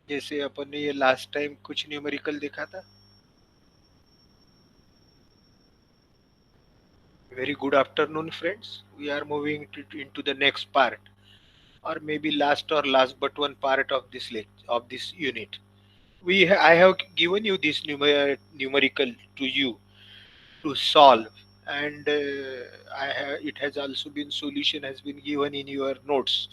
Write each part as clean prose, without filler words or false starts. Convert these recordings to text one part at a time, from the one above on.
जैसे अपन ने ये लास्ट टाइम कुछ न्यूमेरिकल देखा था. Very good afternoon, friends. We are moving into the next part, or maybe last but one part of this of this unit. I have given you this numerical to you to solve, and it has also been solution has been given in your notes.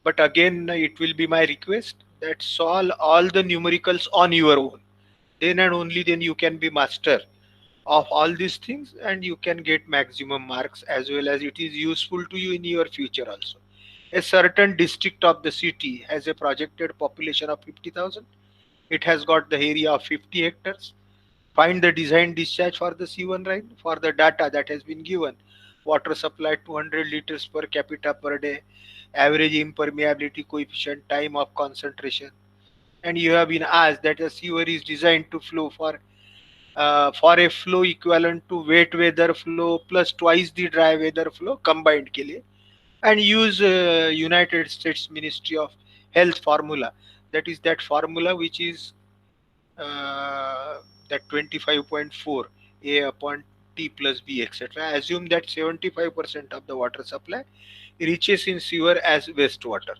But again, it will be my request that solve all the numericals on your own. Then and only then you can be master of all these things, and you can get maximum marks, as well as it is useful to you in your future also. A certain district of the city has a projected population of 50,000. It has got the area of 50 hectares. Find the design discharge for the C1 line for the data that has been given. Water supply 200 liters per capita per day, average impermeability coefficient, time of concentration. And you have been asked that a sewer is designed to flow for a flow equivalent to wet weather flow plus twice the dry weather flow combined के लिए, and use United States Ministry of Health formula, that is that formula which is uh, that 25.4 A upon T plus B etc. Assume that 75% of the water supply reaches in sewer as wastewater.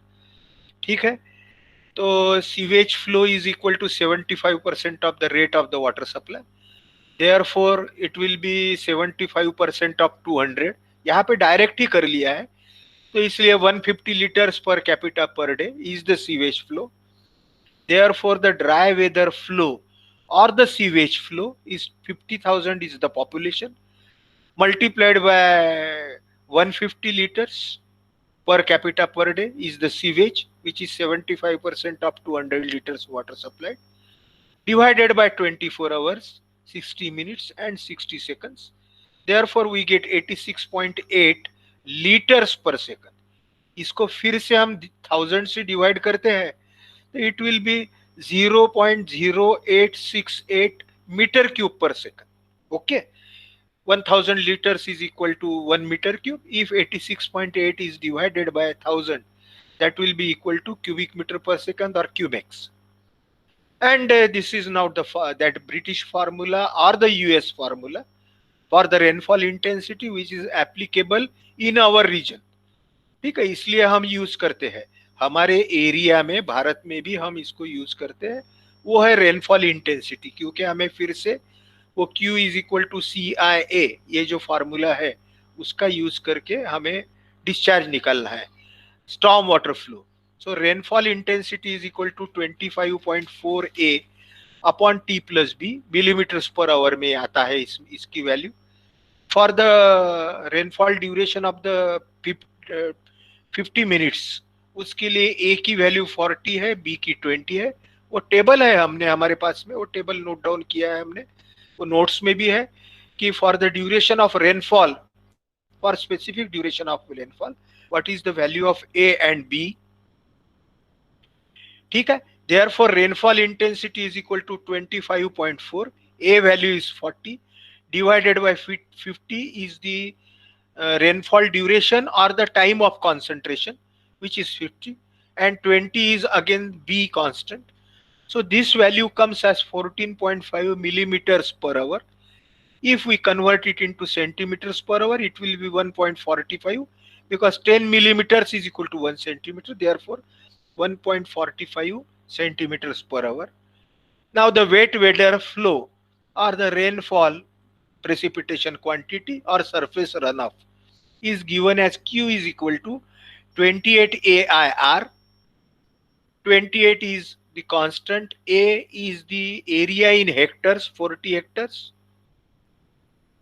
ठीक है. तो sewage flow is equal to 75% of the rate of the water supply. Therefore, it will be 75% of 200. यहाँ पे direct ही कर लिया है, तो इसलिए 150 liters per capita per day is the sewage flow. Therefore, the dry weather flow or the sewage flow is 50,000 is the population multiplied by 150 liters per capita per day is the sewage, which is 75% of 200 liters water supplied, divided by 24 hours, 60 minutes and 60 seconds. Therefore, we get 86.8 liters per second. इसको फिर से हम 1000 से divide करते हैं, तो it will be 0.0868 metre cube per second. Okay. 1000 liters is equal to 1 meter cube. If 86.8 is divided by 1000, that will be equal to cubic meter per second or cubex. And this is now that British formula or the US formula for the rainfall intensity which is applicable in our region. ठीक है, इसलिए हम use करते हैं हमारे area में, भारत में भी हम इसको यूज करते हैं. वो है रेनफॉल इंटेंसिटी, क्योंकि हमें फिर से वो Q is equal to CIA, ये जो फॉर्मूला है उसका यूज करके हमें डिस्चार्ज निकालना है, storm water flow. So rainfall intensity is equal to 25.4 A upon T plus B, millimeters per hour में आता है इसकी value. For the rainfall duration of the 50 minutes, उसके लिए A की वैल्यू 40 है, B की 20 है. वो टेबल है हमने हमारे पास में, वो टेबल नोट डाउन किया है हमने, वो नोट्स में भी है कि for the duration of rainfall, for specific duration of rainfall, what is the value of A and B. ठीक है. Therefore, rainfall intensity is equal to 25.4. A value is 40. Divided by 50 is the rainfall duration or the time of concentration, which is 50. And 20 is again B constant. So this value comes as 14.5 millimeters per hour. If we convert it into centimeters per hour, it will be 1.45, because 10 millimeters is equal to 1 centimeter. Therefore, 1.45 centimeters per hour. Now, the wet weather flow or the rainfall precipitation quantity or surface runoff is given as Q is equal to 28 AIR. 28 is the constant, A is the area in hectares, 40 hectares.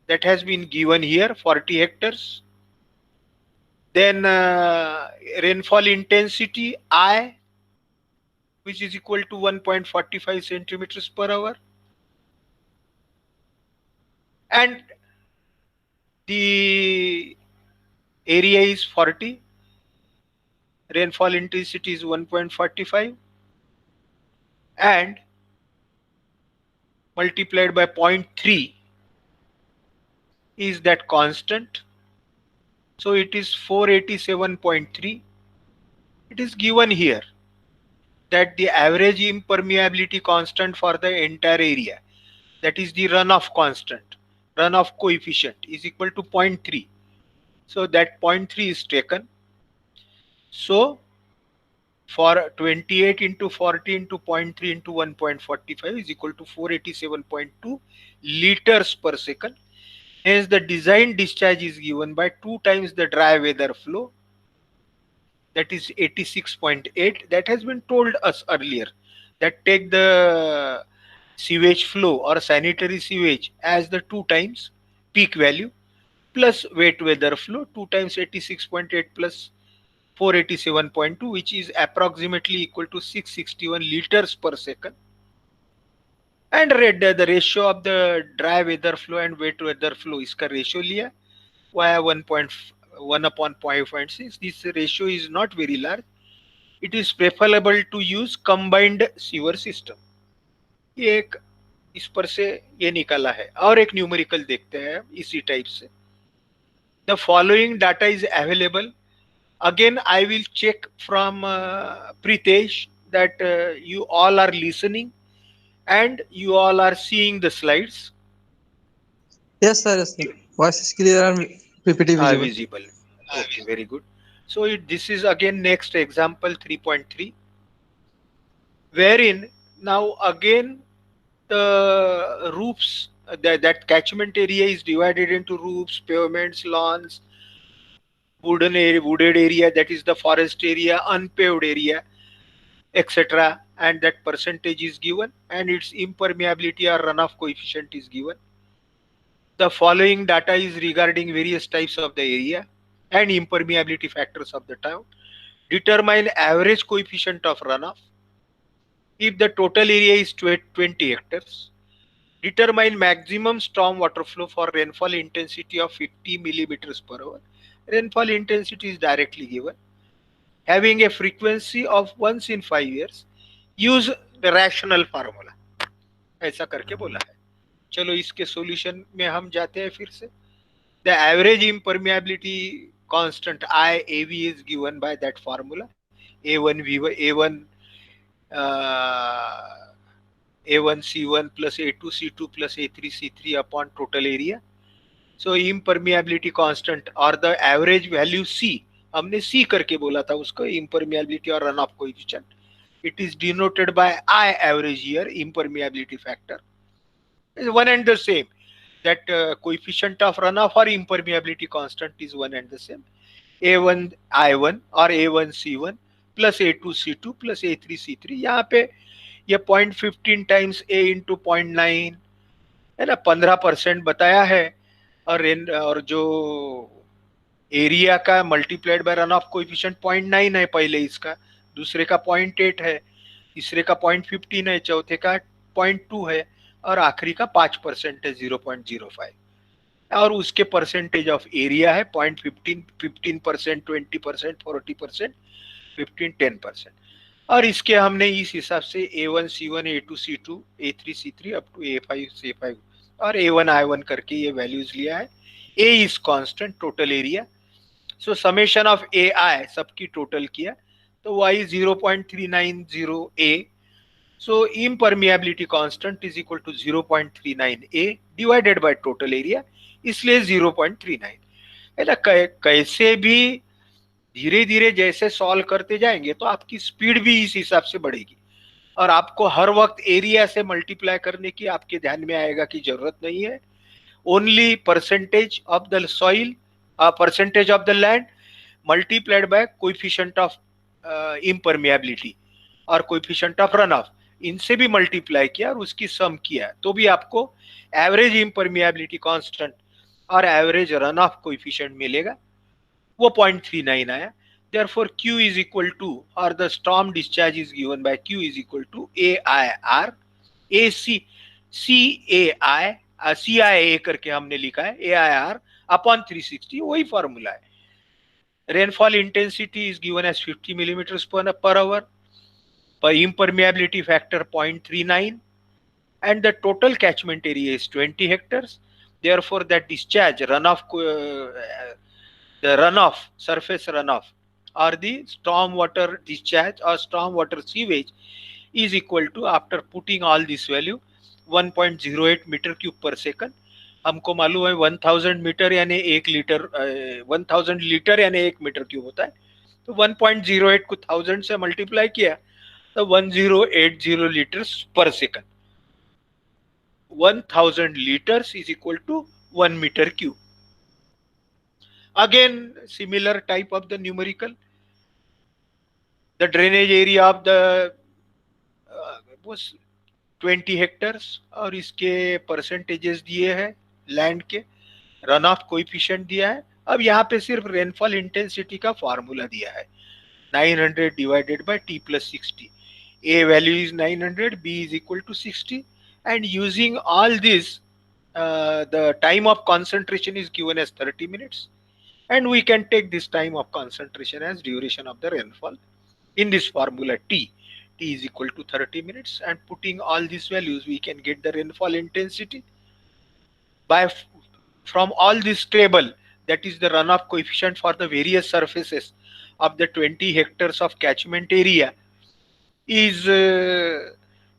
That has been given here, 40 hectares. Then rainfall intensity I, which is equal to 1.45 centimeters per hour. And the area is 40. Rainfall intensity is 1.45. And multiplied by 0.3 is that constant. So it is 487.3. It is given here. that the average impermeability constant for the entire area, that is the runoff constant, runoff coefficient, is equal to 0.3. So that zero point 0.3 is taken. So for 28 into 40 into zero point 0.3 into 1.45 is equal to 487.2 liters per second. Hence the design discharge is given by 2 times the dry weather flow, that is 86.8. That has been told us earlier, that take the sewage flow or sanitary sewage as the 2 times peak value plus wet weather flow, 2 times 86.8 plus 487.2, which is approximately equal to 661 liters per second. And read the ratio of the dry weather flow and wet weather flow, इसका ratio लिया via 1.1 upon 0.6. This ratio is not very large. It is preferable to use combined sewer system. ये एक इस पर से ये निकाला है. और एक न्यूमेरिकल देखते हैं इसी टाइप से. The following data is available. Again, I will check from Pritesh that you all are listening and you all are seeing the slides. Yes, sir. Yes, sir. Voice is clear and PPT Are visible. visible. Okay, very good. So this is again next example 3.3, wherein now again the roofs, that catchment area is divided into roofs, pavements, lawns, wooded area, that is the forest area, unpaved area, etc. And that percentage is given, and its impermeability or runoff coefficient is given. The following data is regarding various types of the area and impermeability factors of the town. Determine average coefficient of runoff if the total area is 20 hectares. Determine maximum storm water flow for rainfall intensity of 50 millimeters per hour. Rainfall intensity is directly given. Having a frequency of once in 5 years. Use the rational formula. ऐसा करके बोला है. चलो इसके solution में हम जाते हैं फिर से. The average impermeability constant IAV is given by that formula. A1 V1 A1 A1 C1 plus A2 C2 plus A3 C3 upon total area. So impermeability constant और the average value C, हमने C करके बोला था उसको, impermeability और runoff coefficient. It is denoted by I average here, impermeability factor. Is one and the same. That coefficient of runoff or impermeability constant is one and the same. A1 I1 or A1 C1 plus A2 C2 plus A3 C3. यहाँ पे ये 0.15 times A into 0.9 है ना, 15% बताया है. और जो area का multiplied by run of coefficient 0.9 है पहले इसका, दूसरे का 0.8 है, तीसरे का 0.15 है, चौथे का 0.2 है और आखिरी का 5% है 0.05. और उसके परसेंटेज ऑफ एरिया है 0.15, 15%, 20%, 40%, 15, 10%. और इसके हमने इस हिसाब से A1 C1 A2 C2 A3 C3 up to A5 C5 और A1 I1 करके ये वैल्यूज लिया है. A is constant, total area. So summation of AI सबकी टोटल किया तो Y 0.390 A. So impermeability constant is equal to 0.39 A divided by total area, इसलिए 0.39 है ना. कैसे भी धीरे धीरे जैसे सॉल्व करते जाएंगे तो आपकी स्पीड भी इस हिसाब से बढ़ेगी और आपको हर वक्त एरिया से मल्टीप्लाई करने की आपके ध्यान में आएगा कि जरूरत नहीं है. Only percentage of the soil, percentage of the land multiplied by coefficient of impermeability और कोएफिशिएंट ऑफ रन ऑफ, इनसे भी मल्टीप्लाई किया और उसकी सम किया तो भी आपको एवरेज impermeability कांस्टेंट और एवरेज रन ऑफ कोएफिशिएंट मिलेगा. वो 0.39 आया. Therefore Q is equal to, or the storm discharge is given by Q is equal to AIR AC CAI CIA करके हमने लिखा है AIR upon 360, वही फॉर्मूला है. Rainfall intensity is given as 50 millimeters per hour. By impermeability factor 0.39 and the total catchment area is 20 hectares. Therefore that discharge runoff, the runoff, surface runoff or the storm water discharge or storm water sewage is equal to, after putting all this value, 1.08 metre cube per second. हमको मालूम है 1000 metre यानी 1 litre, 1000 litre यानी 1 metre cube होता है. तो 1.08 को 1000 से मल्टीप्लाई किया तो 1080 लीटर्स पर second. 1000 liters is equal to 1 meter cube. Again, similar type of the numerical. The drainage area of the was 20 hectares और इसके परसेंटेजेस दिए हैं लैंड के, रन ऑफ कोएफिशिएंट दिया है. अब यहाँ पे सिर्फ रेनफॉल इंटेंसिटी का फॉर्मूला दिया है, 900 divided by t plus 60. A value is 900, B is equal to 60, and using all this, the time of concentration is given as 30 minutes, and we can take this time of concentration as duration of the rainfall in this formula t is equal to 30 minutes, and putting all these values we can get the rainfall intensity by from all this table, that is the runoff coefficient for the various surfaces of the 20 hectares of catchment area is,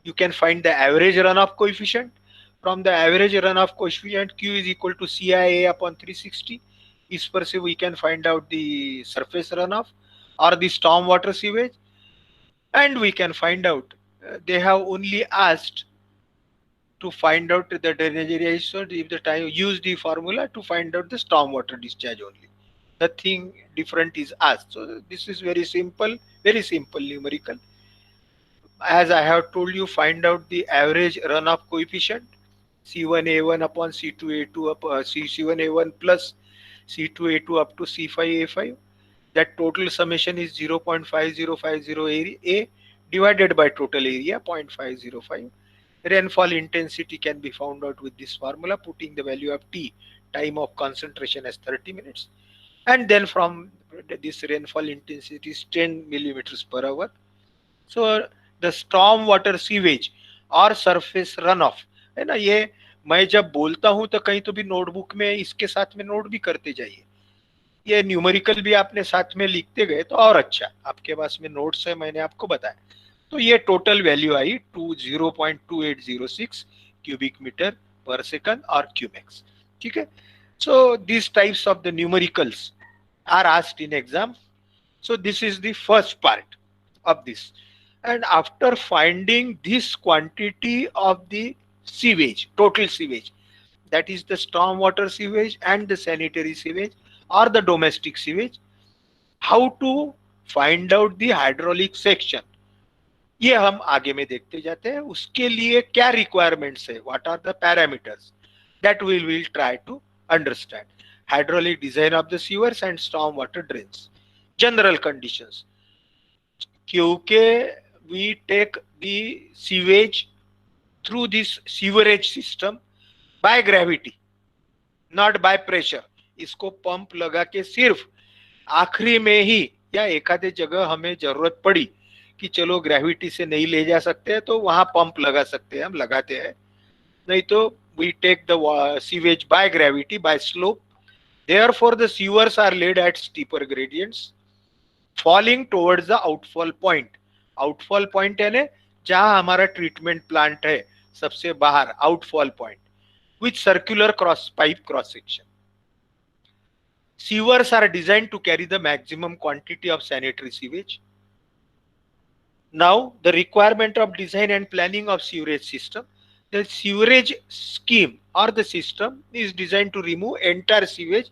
you can find the average runoff coefficient. From the average runoff coefficient, q is equal to CIA upon 360. इस पर से we can find out the surface runoff or the storm water sewage, and we can find out, they have only asked to find out the drainage area. So if the time use the formula to find out the storm water discharge only, nothing different is asked. So this is very simple numerical. As I have told you, find out the average runoff coefficient, C1A1 upon C2A2 up C1A1 plus C2A2 up to C5A5. That total summation is 0.5050 A divided by total area 0.505. Rainfall intensity can be found out with this formula, putting the value of T, time of concentration, as 30 minutes. And then from this rainfall intensity is 10 millimeters per hour. So the storm water sewage और surface run of है ना, ये मैं जब बोलता हूं तो कहीं तो भी नोटबुक में इसके साथ में नोट भी करते जाइए. ये न्यूमेरिकल भी आपने साथ में लिखते गए तो और अच्छा, आपके पास में नोट्स है, मैंने आपको बताया. तो ये टोटल वैल्यू आई 0.2806 क्यूबिक मीटर पर सेकंड और क्यूमेक्स. ठीक है. So this types of the numericals are asked in exam. So this is the first part of this. And after finding this quantity of the sewage, total sewage, that is the storm water sewage and the sanitary sewage or the domestic sewage, how to find out the hydraulic section, ये हम आगे में देखते जाते हैं. उसके लिए क्या रिक्वायरमेंट्स है, what are the parameters, that we will try to understand. Hydraulic design of the sewers and storm water drains, general conditions. क्योंकि we take the sewage through this sewerage system by gravity, not by pressure. इसको pump लगा के सिर्फ आखिरी में ही या एकाधे जगह हमें जरूरत पड़ी कि चलो ग्रेविटी से नहीं ले जा सकते हैं तो वहां पंप लगा सकते हैं, हम लगाते हैं. नहीं तो we take the sewage by gravity, by slope. Therefore the sewers are laid at steeper gradients falling towards the outfall point. Outfall point है ना, जहां हमारा ट्रीटमेंट प्लांट है सबसे बाहर, outfall point with circular cross pipe cross section. Sewers are designed to carry the maximum quantity of sanitary sewage. Now the requirement of design and planning of sewerage system. The sewerage scheme और the system is designed to remove entire sewage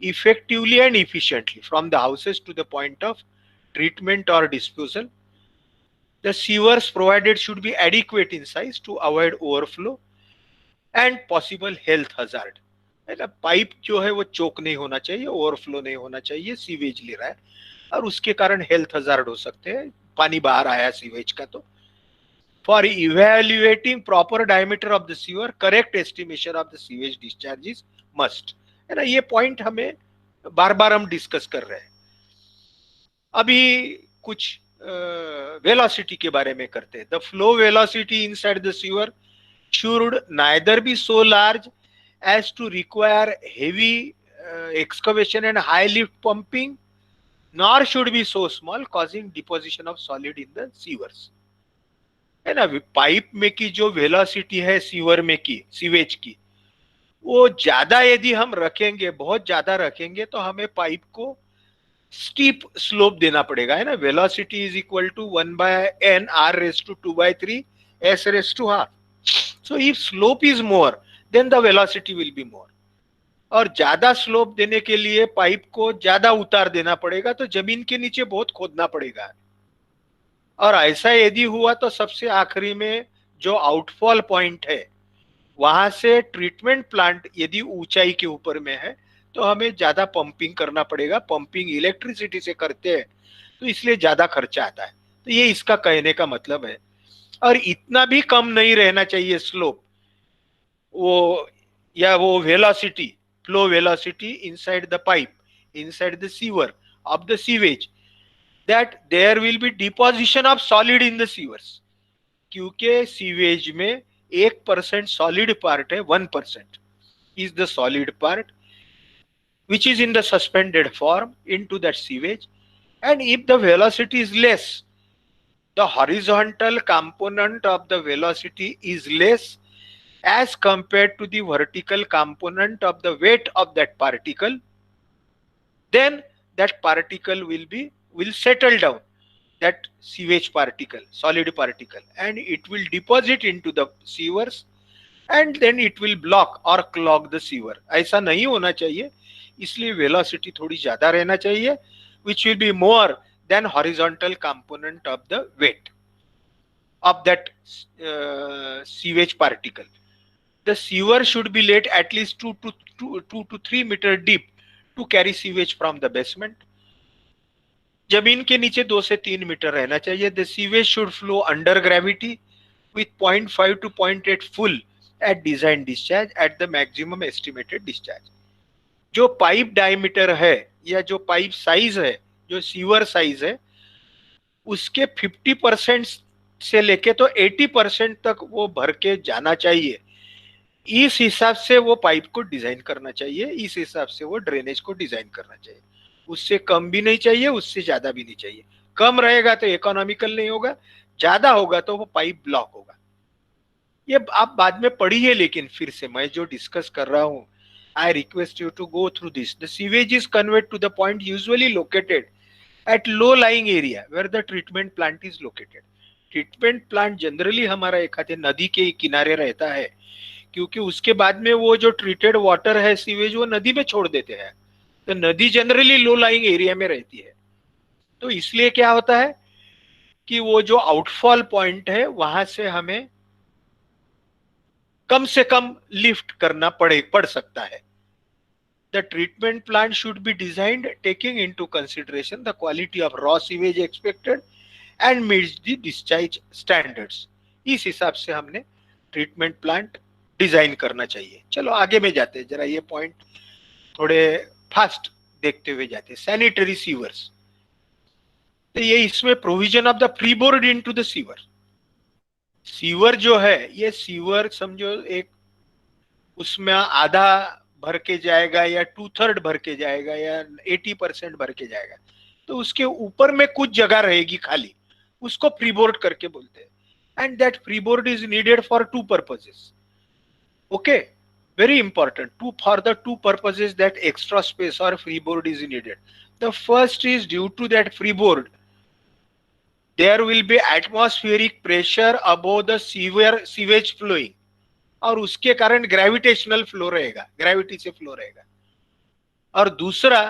effectively and efficiently from the houses to the point of treatment or disposal. The sewers provided should be adequate in size to avoid overflow and possible health hazard. Pipe जो है वो चोक नहीं होना चाहिए, overflow नहीं होना चाहिए, sewage ले रहा है और उसके कारण हेल्थ हजार्ड हो सकते हैं, पानी बाहर आया सीवेज का. तो for evaluating proper diameter of the sewer, correct estimation of the sewage discharges must, है ना. ये पॉइंट हमें बार बार हम डिस्कस कर रहे हैं. अभी कुछ वेलोसिटी के बारे में करते हैं. The flow velocity inside the sewer should neither be so large as to require heavy excavation and high lift pumping, nor should be so small causing deposition of solid in the sewers. है ना, pipe में की जो velocity है sewer में की, sewage की, वो ज्यादा यदि हम रखेंगे, बहुत ज्यादा रखेंगे, तो हमें पाइप को स्टीप स्लोप देना पड़ेगा, है ना. Velocity is equal to 1/n r⁻²/3 s⁻². So if slope is more then the velocity will be more. और ज्यादा स्लोप देने के लिए पाइप को ज्यादा उतार देना पड़ेगा, तो जमीन के नीचे बहुत खोदना पड़ेगा. और ऐसा यदि हुआ तो सबसे आखिरी में जो आउटफॉल पॉइंट है, वहां से ट्रीटमेंट प्लांट यदि ऊंचाई के ऊपर में है, तो हमें ज्यादा पंपिंग करना पड़ेगा. पंपिंग इलेक्ट्रिसिटी से करते हैं, तो इसलिए ज्यादा खर्चा आता है. तो ये इसका कहने का मतलब है. और इतना भी कम नहीं रहना चाहिए स्लोप, वो या वो velocity, flow velocity inside the pipe, inside the sewer of the sewage, that there will be deposition of solid in the sewers. क्योंकि सीवेज में 1% सॉलिड पार्ट है, 1% is the solid part which is in the suspended form into that sewage. And if the velocity is less, the horizontal component of the velocity is less as compared to the vertical component of the weight of that particle, then that particle will settle down, that sewage particle, solid particle, and it will deposit into the sewers, and then it will block or clog the sewer. ऐसा नहीं होना चाहिए, इसलिए velocity थोड़ी ज्यादा रहना चाहिए, which will be more than horizontal component of the weight of that sewage particle. The sewer should be laid at least 2 to 3 meter deep to carry sewage from the basement. जमीन के नीचे 2 से 3 metre रहना चाहिए. The sewage should flow under gravity with 0.5 to 0.8 full at design discharge at the maximum estimated discharge. जो pipe diameter है या जो पाइप साइज है, जो सीवर साइज है, उसके 50% से लेके तो 80% तक वो भर के जाना चाहिए. इस हिसाब से वो पाइप को डिजाइन करना चाहिए, इस हिसाब से वो ड्रेनेज को डिजाइन करना चाहिए. उससे कम भी नहीं चाहिए, उससे ज्यादा भी नहीं चाहिए. कम रहेगा तो इकोनॉमिकल नहीं होगा, ज्यादा होगा तो वो पाइप ब्लॉक होगा. ये आप बाद में पढ़िए, लेकिन फिर से मैं जो डिस्कस कर रहा हूं, I request you to go through this. The sewage is conveyed to the point usually located at low lying area where the treatment plant is located. Treatment plant generally हमारा एक आधे नदी के किनारे रहता है, क्योंकि उसके बाद में वो जो ट्रीटेड वाटर है, सीवेज, वो नदी में छोड़ देते हैं. तो नदी जनरली लो लाइंग एरिया में रहती है. तो इसलिए क्या होता है कि वो जो आउटफॉल पॉइंट है, वहां से हमें कम से कम लिफ्ट करना पड़ सकता है. The treatment plant should be designed taking into consideration the quality of raw sewage expected and meets the discharge standards. इस हिसाब से हमने ट्रीटमेंट प्लांट डिजाइन करना चाहिए. चलो आगे में जाते हैं, जरा ये पॉइंट थोड़े फास्ट देखते हुए जाते हैं. सैनिटरी सीवर्स, तो ये इसमें provision of the freeboard into the sewer. Sewer जो है, ये सीवर समझो एक, उसमें आधा भर के जाएगा या 2/3 भर के जाएगा या 80% भर के जाएगा, तो उसके ऊपर में कुछ जगह रहेगी खाली, उसको फ्रीबोर्ड करके बोलते हैं. And that freeboard is needed for 2 purposes. Okay, very important. For the 2 purposes that extra space or freeboard is needed. The first is due to that freeboard, there will be atmospheric pressure above the sewage flowing, और उसके कारण gravitational flow रहेगा, gravity से flow रहेगा. और दूसरा,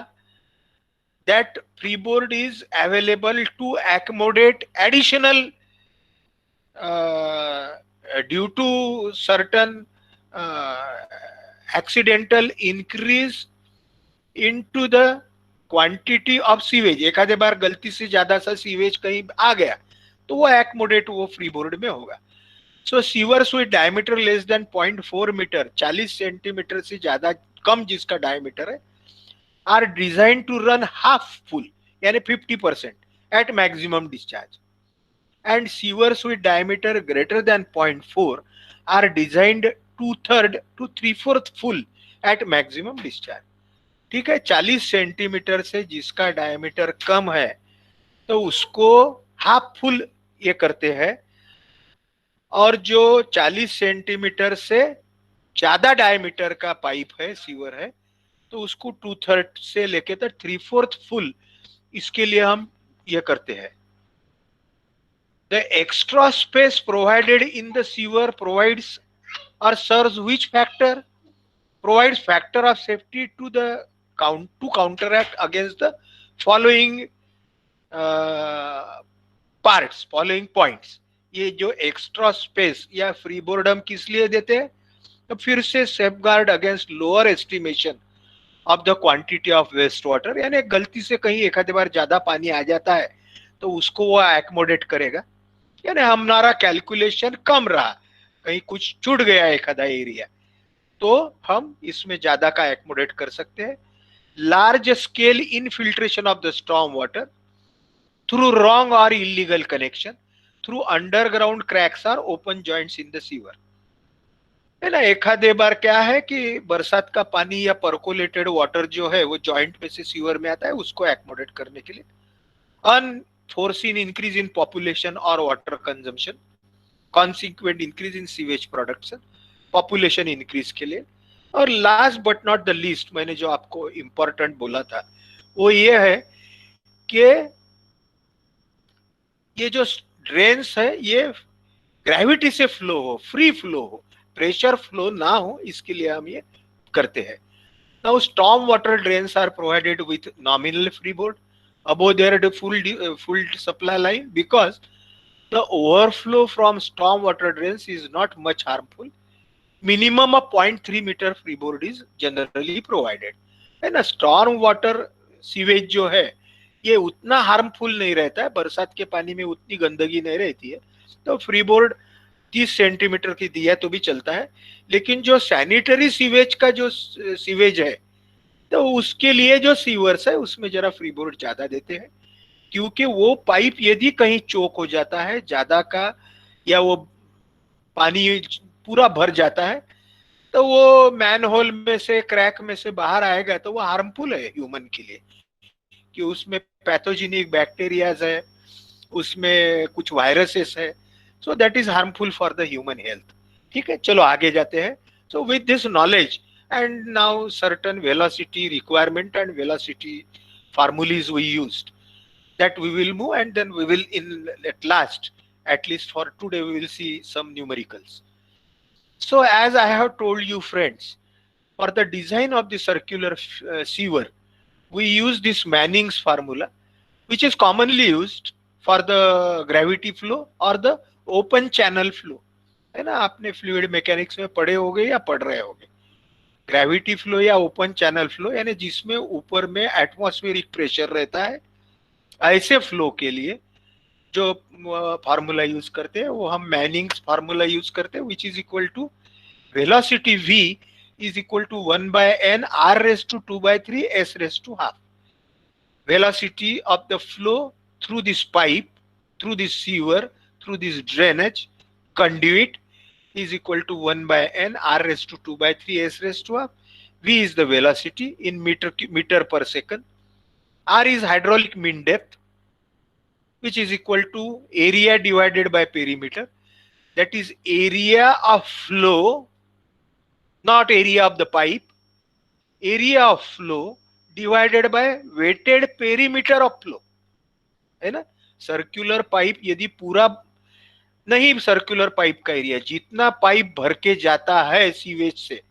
that freeboard is available to accommodate additional due to certain accidental increase into the quantity of sewage. एक आधे बार गलती से ज्यादा सा सीवेज कहीं आ गया, तो वो एक्मोडेट वो फ्रीबोर्ड में होगा. So sewers with diameter less than 0.4 metre, 40 centimetre से ज्यादा कम जिसका डायमीटर है, are design to run half full, यानी 50% at maximum discharge. And sewers with diameter greater than 0.4 are designed 2/3 to 3/4 full at maximum discharge. ठीक है, 40 centimetre से जिसका डायमीटर कम है तो उसको हाफ फुल ये करते हैं, और जो 40 सेंटीमीटर से ज्यादा डायमीटर का पाइप है, सीवर है, तो उसको 2/3 से लेके तक 3/4 फुल, इसके लिए हम ये करते हैं. The extra space provided in the sewer provides or serves which factor? Provides factor of safety to the to counteract against the following following points. ये जो एक्स्ट्रा स्पेस या फ्री बोर्ड हम किस लिए देते हैं? तो फिर से safeguard against lower estimation of the quantity of waste water, यानी गलती से कहीं एक आधे बार ज्यादा पानी आ जाता है तो उसको वो एकोमोडेट करेगा, यानी हमारा कैलकुलेशन कम रहा, कहीं कुछ छूट गया एक आधा एरिया, तो हम इसमें ज्यादा का एकोमोडेट कर सकते हैं. Large scale infiltration of the storm water through wrong और illegal connection through underground cracks और open joints in the sewer, है ना. एक आधे बार क्या है कि बरसात का पानी या परकोलेटेड वाटर जो है वो जॉइंट में से सीवर में आता है, उसको एकोमोडेट करने के लिए. अनफोर्सीन इंक्रीज इन पॉपुलेशन और water consumption, consequent increase in sewage production, population increase के लिए. और last but not the least, मैंने जो आपको इंपॉर्टेंट बोला था वो ये है कि ये जो ड्रेन्स है ये ग्रेविटी से फ्लो हो, फ्री फ्लो हो, प्रेशर फ्लो ना हो, इसके लिए हम ये करते हैं. Now storm water drains are provided with nominal free board above their full supply line because the overflow from storm water drains is not much harmful. Minimum of 0.3 meter freeboard is generally provided. है ना. Storm water sewage जो है ये उतना harmful नहीं रहता है, बरसात के पानी में उतनी गंदगी नहीं रहती है, तो फ्रीबोर्ड 30 सेंटीमीटर की दिया तो भी चलता है. लेकिन जो सैनिटरी सीवेज का जो सीवेज है तो उसके लिए जो सीवर्स है उसमें जरा फ्रीबोर्ड ज्यादा देते हैं, क्योंकि वो पाइप यदि कहीं चोक हो जाता है ज्यादा का, या वो पानी पूरा भर जाता है, तो वो मैन होल में से, क्रैक में से बाहर आएगा तो वो हार्मफुल है ह्यूमन के लिए, कि उसमें पैथोजेनिक बैक्टीरियाज है, उसमें कुछ वायरसेस है, so that is harmful for the human health. ठीक है, चलो आगे जाते हैं. So with this knowledge and now certain velocity requirement and velocity formulas we used, that we will move, and then we will at least for today we will see some numericals. So as I have told you friends, for the design of the circular sewer we use this Manning's formula, which is commonly used for the gravity flow or the open channel flow. है ना, आपने fluid mechanics में पढ़े होंगे या पढ़ रहे होंगे. ग्रेविटी फ्लो या ओपन चैनल फ्लो, यानी जिसमें ऊपर में एटमॉस्फेरिक प्रेशर रहता है, ऐसे फ्लो के लिए जो फार्मूला यूज करते हैं वो हम मैनिंग्स फार्मूला यूज करते हैं, which is equal to velocity v is equal to 1/n r⁻²/3 s⁻². Velocity of the flow through this pipe, through this sewer, through this drainage conduit is equal to 1/n r⁻²/3 s⁻². v is the velocity in meter per second. r is hydraulic mean depth, which is equal to area divided by perimeter. That is area of flow, not area of the pipe. Area of flow divided by weighted perimeter of flow. है ना. Circular pipe यदि पूरा नहीं, circular pipe का area जितना pipe भर के जाता है सीवेज से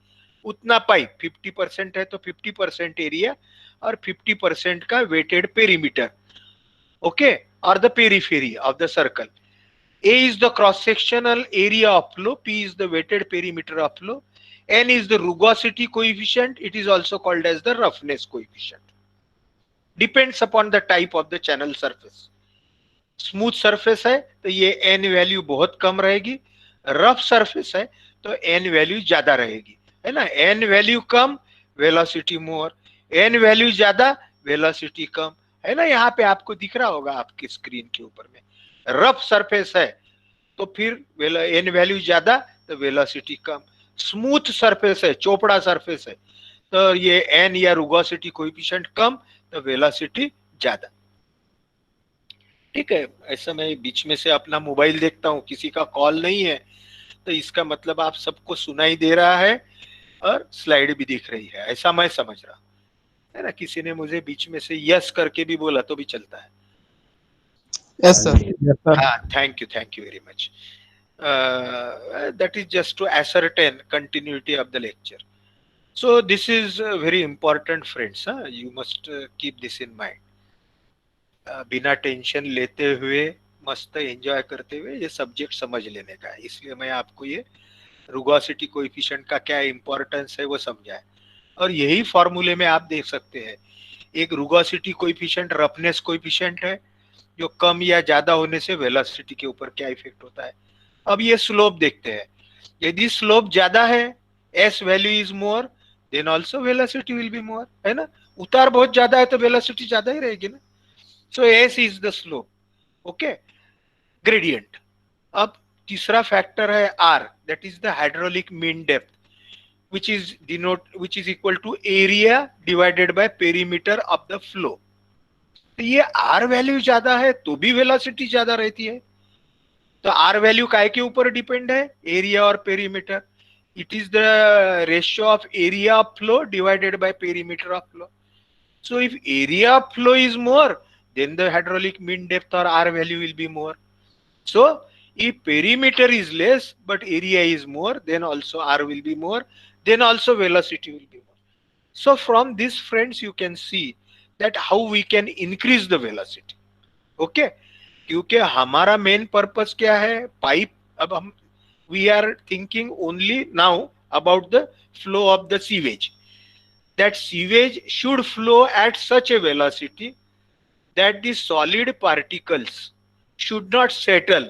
उतना पाइप 50% है तो 50% एरिया और 50% का वेटेड पेरीमीटर. ओके, और the periphery of the circle. A is the cross sectional area of flow, P is the weighted perimeter of flow, N is the rugosity coefficient, it is also called as the roughness coefficient. Depends upon the type of the channel surface. Smooth surface है तो ये N value बहुत कम रहेगी, rough surface है तो N value ज्यादा रहेगी, है ना. एन वैल्यू कम वेलोसिटी मोर, एन वैल्यू ज्यादा वेलोसिटी कम, है ना. यहाँ पे आपको दिख रहा होगा आपकी स्क्रीन के ऊपर में. रफ सरफेस है तो फिर एन वैल्यू ज्यादा तो वेलोसिटी कम. स्मूथ सरफेस है, चोपड़ा सरफेस है तो ये एन या रुगोसिटी कोएफिशिएंट कम तो वेलोसिटी ज्यादा। ठीक है, ऐसा मैं बीच में से अपना मोबाइल देखता हूँ, किसी का कॉल नहीं है, तो इसका मतलब आप सबको सुनाई दे रहा है और स्लाइड भी दिख रही है, ऐसा मैं समझ रहा हूँ, है ना। किसी ने मुझे बीच में से यस करके भी बोला तो भी चलता है। Yes, sir. Yes, sir. हाँ, thank you very much. That is just to ascertain continuity of the lecture. So this is very important, friends. You must keep this in mind. बिना टेंशन लेते हुए, मस्त एंजॉय करते हुए ये subject समझ लेने का है, इसलिए मैं आपको ये रुगोसिटी कोएफिशिएंट का क्या इंपॉर्टेंस है वो समझाया। और यही फॉर्मूले में आप देख सकते हैं, एक रुगोसिटी कोएफिशिएंट रफनेस कोएफिशिएंट है, जो कम या ज्यादा होने से वेलोसिटी के ऊपर क्या इफेक्ट होता है। अब ये स्लोप देखते हैं, यदि स्लोप ज्यादा है, s value is more, then also velocity will be more, है ना। उतार बहुत ज्यादा है तो वेलोसिटी ज्यादा ही रहेगी ना। So S is the slope, okay, gradient. अब तीसरा फैक्टर है R, that is the hydraulic mean depth, which is equal to area divided by perimeter of the flow। तो ये आर वैल्यू ज्यादा है तो भी वेलोसिटी ज्यादा रहती है। तो आर वैल्यू काय के ऊपर डिपेंड है, एरिया और perimeter. It is the ratio of area of flow divided by perimeter of flow. So if area of flow is more, then the hydraulic mean depth or R value will be more. So if perimeter is less but area is more, then also R will be more, then also velocity will be more. So from this, friends, you can see that how we can increase the velocity. Okay, क्योंकि हमारा main purpose क्या है, pipe. अब हम we are thinking only now about the flow of the sewage, that sewage should flow at such a velocity that the solid particles should not settle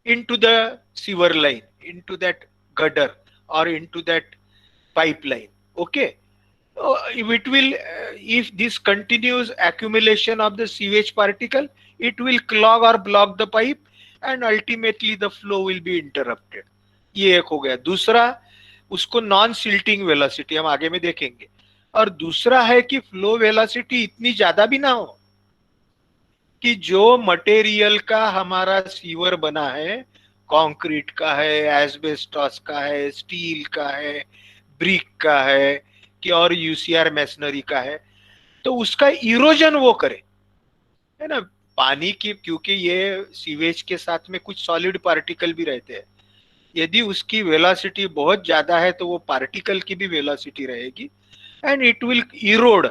into the sewer line, into that gutter or into that pipeline. Okay. If it will, if this continuous accumulation of the sewage particle, it will clog or block the pipe and ultimately the flow will be interrupted. ये एक हो गया। दूसरा, उसको non silting velocity हम आगे में देखेंगे। और दूसरा है कि फ्लो वेलोसिटी इतनी ज्यादा भी ना हो कि जो मटेरियल का हमारा सीवर बना है, कंक्रीट का है, एस्बेस्टॉस का है, स्टील का है, ब्रिक का है, कि और यूसीआर मैसनरी का है, तो उसका इरोजन वो करे, है ना। पानी की, क्योंकि ये सीवेज के साथ में कुछ सॉलिड पार्टिकल भी रहते हैं, यदि उसकी वेलोसिटी बहुत ज्यादा है तो वो पार्टिकल की भी वेलोसिटी रहेगी and it will erode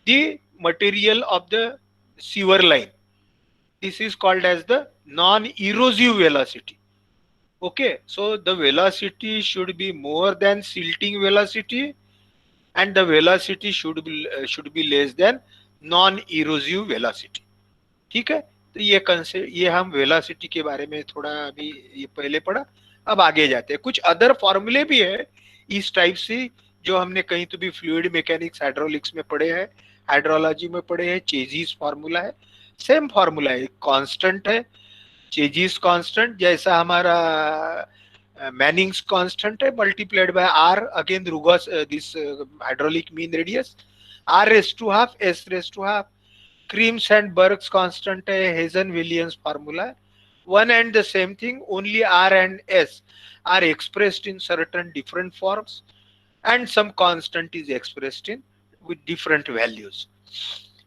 the material of the sewer line. This is called as the non erosive velocity. Okay, so the velocity should be more than silting velocity and the velocity should be less than non erosive velocity। ठीक है, तो ये concept, ये हम velocity के बारे में थोड़ा अभी ये पहले पढ़ा। अब आगे जाते हैं, कुछ अदर फॉर्मूले भी है इस टाइप से जो हमने कहीं तो भी फ्लूइड मैकेनिक्स हाइड्रोलिक्स में पढ़े हैं, हाइड्रोलॉजी में पढ़े हैं। चेजिस फार्मूला है, सेम फार्मूला है, कांस्टेंट है। चेजिस कांस्टेंट जैसा हमारा मैनिंग्स कांस्टेंट है, मल्टीप्लाइड बाय आर, अगेन रुगोस this hydraulic mean radius, R raise to half, S raise to half. Crimp's and Bruge's constant है, हेजन विलियम्स फार्मूला है। One and the same thing, only R and S are expressed in certain different forms and some constant is expressed in with different values.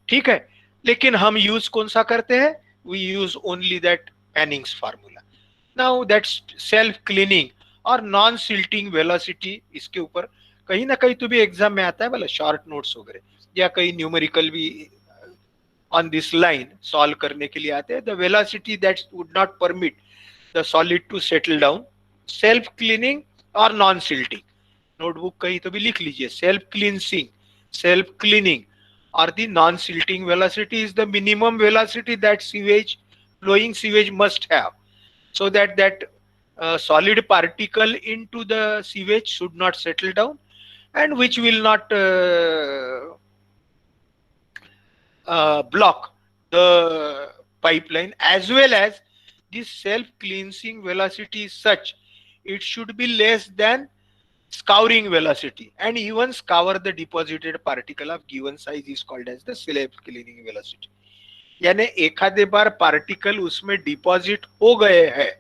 ठीक है, लेकिन हम use कौन सा करते हैं, we use only that Manning's formula। Now that's self cleaning और non silting velocity, इसके ऊपर कहीं ना कहीं तो भी एग्जाम में आता है, बोला शॉर्ट नोट्स वगैरह या कहीं न्यूमेरिकल भी ऑन दिस लाइन सॉल्व करने के लिए आते हैं। The velocity that would not permit the solid to settle down, self cleaning और नॉन सिल्टिंग। नोटबुक कहीं तो भी लिख लीजिए, सेल्फ क्लींसिंग, सेल्फ क्लीनिंग और the non silting velocity is the minimum velocity that sewage, flowing sewage must have, so that solid particle into the sewage should not settle down and which will not block the pipeline, as well as this self cleansing velocity is such it should be less than scouring velocity, and even scour the deposited particle of given size is called as the self cleaning velocity. यानी एखादे बार particle उसमें deposit हो गए हैं,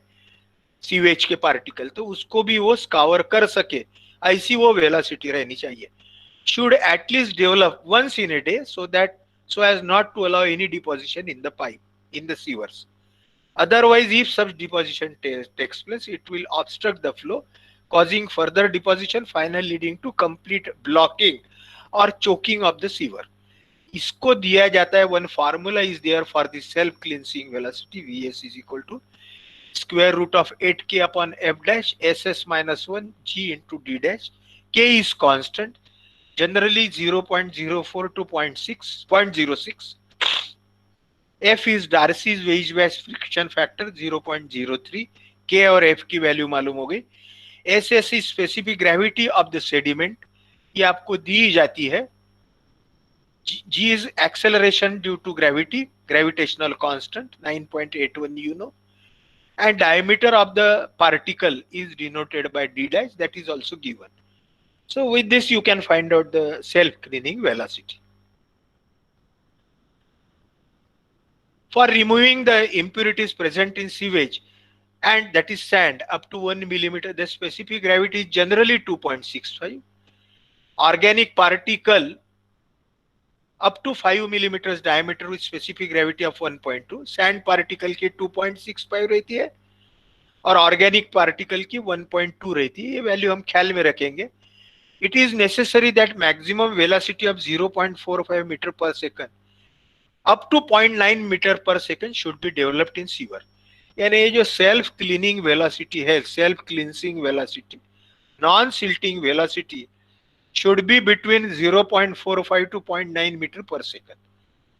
sewage के particle, तो उसको भी वो स्कावर कर सके, ऐसी वो वेलोसिटी रहनी चाहिए. Should at least develop once in a day, so as not to allow any deposition in the pipe, in the sewers. Otherwise, if such deposition takes place, it will obstruct the flow, causing further deposition, finally leading to complete blocking or choking of the sewer. इसको दिया जाता है, one formula is there for the self cleansing velocity. Vs is equal to square root of 8k upon f dash ss minus 1 g into d dash. K is constant, generally 0.04 to 0.06. F is Darcy's Weisbach friction factor 0.03. K और F की value मालूम हो गई. SS is specific gravity of the sediment, ये आपको दी जाती है. G is acceleration due to gravity, gravitational constant 9.81 you know, and diameter of the particle is denoted by d dash, that is also given. So with this you can find out the self-cleaning velocity. For removing the impurities present in sewage, and that is sand, up to 1 millimeter, the specific gravity is generally 2.65. Organic particle up to 5 millimeters diameter with specific gravity of 1.2. Sand particle की 2.65 रहती है और organic particle की 1.2 रहती है. ये value हम ख्याल में रखेंगे. It is necessary that maximum velocity of 0.45 meter per second up to 0.9 meter per second should be developed in sewer. यानी ये जो सेल्फ क्लीनिंग वेलोसिटी है, self cleansing velocity, non silting velocity should be between 0.45 to 0.9 metre पर second.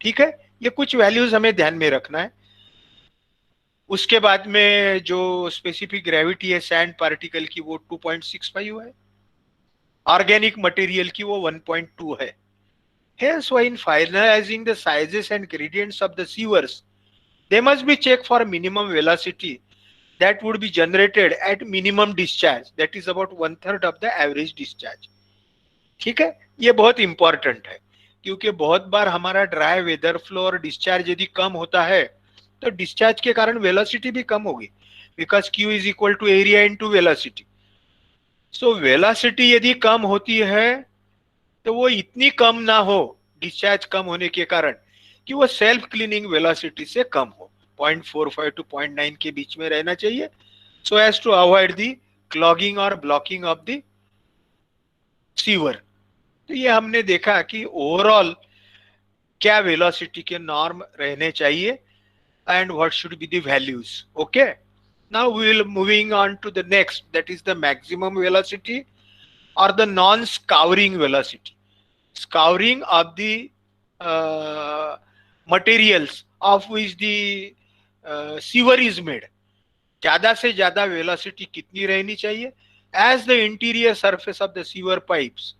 ठीक है, ये कुछ values हमें ध्यान में रखना है. उसके बाद में जो स्पेसिफिक ग्रेविटी है सैंड पार्टिकल की वो 2.65 है, ऑर्गेनिक मटेरियल की वो 1.2 है. Hence, when finalizing the sizes and gradients of the sewers, they must be checked for minimum velocity that would be generated at minimum discharge, that is about 1/3 of the average discharge. ठीक है, ये बहुत important है क्योंकि बहुत बार हमारा dry weather flow और discharge यदि कम होता है तो डिस्चार्ज के कारण वेलोसिटी भी कम होगी, because Q is equal to area into velocity. So velocity यदि कम होती है तो वो इतनी कम ना हो, डिस्चार्ज कम होने के कारण, कि वो सेल्फ क्लीनिंग वेलोसिटी से कम हो, 0.45 टू 0.9 के बीच में रहना चाहिए, so as to avoid the clogging और ब्लॉकिंग ऑफ द सीवर. तो ये हमने देखा कि ओवरऑल क्या वेलोसिटी के नॉर्म रहने चाहिए and what should be the values. Okay, now we will moving on to the next, that is the maximum velocity or the non-scouring velocity. Scouring of the materials of which the sewer is made. ज्यादा से ज्यादा velocity कितनी रहनी चाहिए? As the interior surface of the sewer pipes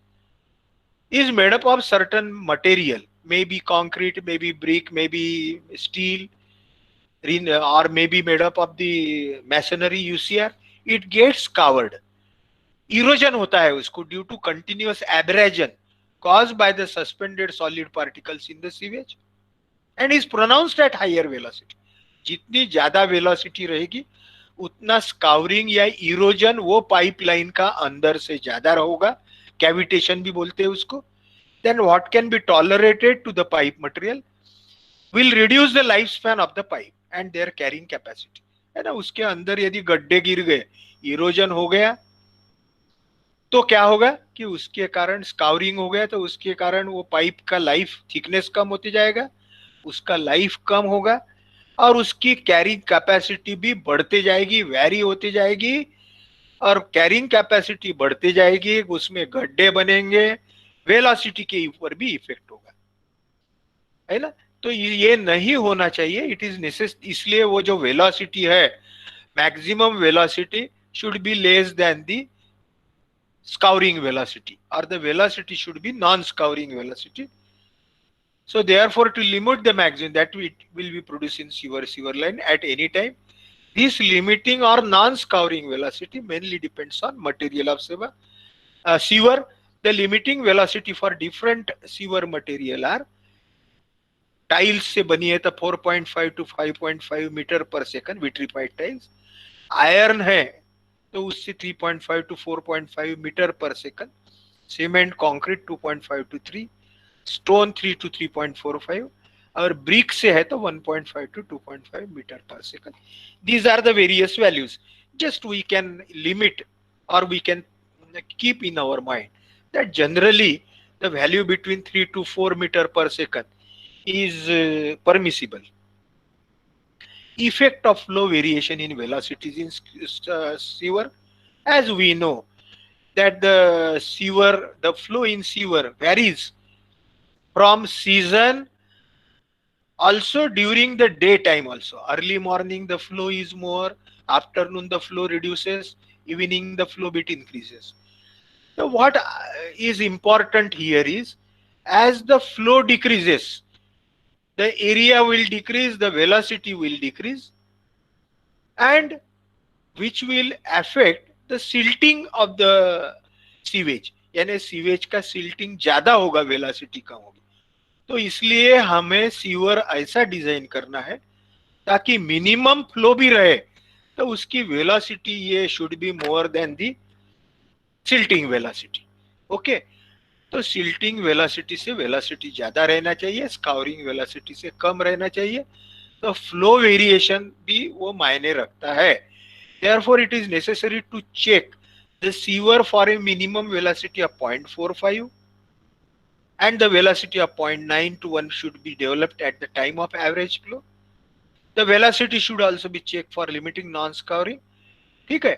is made up of certain material, maybe concrete, maybe brick, maybe steel, or maybe made up of the masonry UCR, it gets scoured. Erosion होता है उसको due to continuous abrasion caused by the suspended solid particles in the sewage and is pronounced at higher velocity. जितनी ज्यादा velocity रहेगी उतना scouring या erosion वो pipeline का अंदर से ज्यादा होगा, कैविटेशन भी बोलते हैं उसको. Then what can be tolerated to the pipe material will reduce the life span of the pipe and their carrying capacity. है ना, उसके अंदर यदि गड्ढे गिर गए, इरोजन हो गया, तो क्या होगा कि उसके कारण स्काउरिंग हो गया तो उसके कारण वो पाइप का लाइफ थिकनेस कम होती जाएगा, उसका लाइफ कम होगा और उसकी कैरिंग कैपेसिटी भी बढ़ते जाएगी, वैरी होती जाएगी, और कैरिंग कैपेसिटी बढ़ते जाएगी, उसमें गड्ढे बनेंगे, वेलोसिटी के ऊपर भी इफेक्ट होगा, है ना. तो ये नहीं होना चाहिए, इट इज नेसेसरी. इसलिए वो जो वेलोसिटी है, maximum velocity should be less than the scouring velocity, or the velocity should be non-scouring velocity. So therefore, to limit the maximum that will be produced in sewer line at any time, this limiting or non-scouring velocity mainly depends on material of sewer, sewer, the limiting velocity for different sewer material are tiles से बनी है तो 4.5 to 5.5 metre पर second vitrified tiles, iron है तो उससे 3.5 to 4.5 metre पर second, cement concrete 2.5 to 3, stone 3 to 3.45 और ब्रिक से है तो 1.5 to 2.5 मीटर पर second. These are the various values. Just we can limit or we can keep in our mind that generally the value between 3 to 4 meter per second is permissible. Effect of flow variation in velocities in sewer, as we know that the flow in sewer varies from season, also during the daytime also. Early morning the flow is more, afternoon the flow reduces, evening the flow bit increases. So what is important here is, as the flow decreases, the area will decrease, the velocity will decrease, and which will affect the silting of the sewage, यानी sewage का silting ज्यादा होगा, velocity कम होगी. तो इसलिए हमें sewer ऐसा design करना है ताकि मिनिमम फ्लो भी रहे, तो उसकी वेलोसिटी ये should be more than the silting velocity. Okay, तो सिल्टिंग वेलोसिटी से वेलोसिटी ज्यादा रहना चाहिए, स्काउरिंग वेलोसिटी से कम रहना चाहिए. तो फ्लो वेरिएशन भी वो मायने रखता है. Therefore, it is necessary to check the sewer for a minimum velocity of 0.45 and the velocity of 0.9 to 1 should be developed at the time of average flow. The velocity should also be checked for limiting non-scouring. ठीक है,